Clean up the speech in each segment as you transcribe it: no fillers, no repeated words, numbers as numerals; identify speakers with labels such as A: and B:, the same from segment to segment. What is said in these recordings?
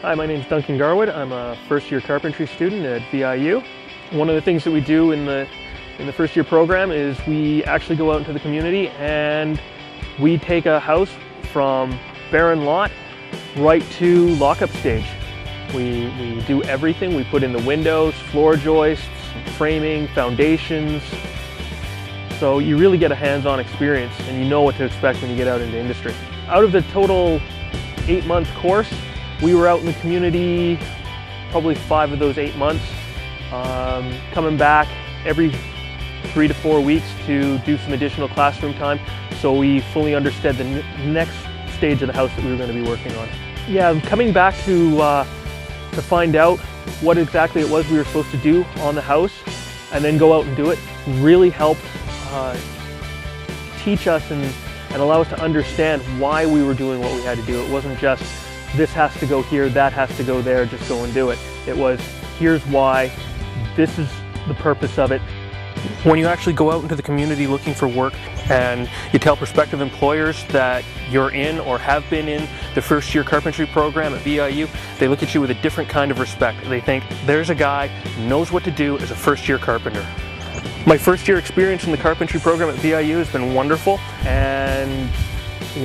A: Hi, my name is Duncan Garwood. I'm a first-year carpentry student at VIU. One of the things that we do in the first-year program is we actually go out into the community and we take a house from barren lot right to lockup stage. We do everything. We put in the windows, floor joists, framing, foundations. So you really get a hands-on experience and you know what to expect when you get out into industry. Out of the total 8-month course, we were out in the community probably 5 of those 8 months, coming back every 3 to 4 weeks to do some additional classroom time so we fully understood the next stage of the house that we were going to be working on. Yeah, coming back to find out what exactly it was we were supposed to do on the house and then go out and do it really helped teach us and allow us to understand why we were doing what we had to do. It wasn't just this has to go here, that has to go there, just go and do it. It was, here's why, this is the purpose of it. When you actually go out into the community looking for work and you tell prospective employers that you're in or have been in the first year carpentry program at VIU, they look at you with a different kind of respect. They think, there's a guy who knows what to do as a first year carpenter. My first year experience in the carpentry program at VIU has been wonderful, and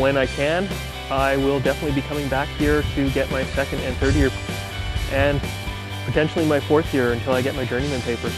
A: when I can, I will definitely be coming back here to get my second and third year, and potentially my fourth year until I get my journeyman papers.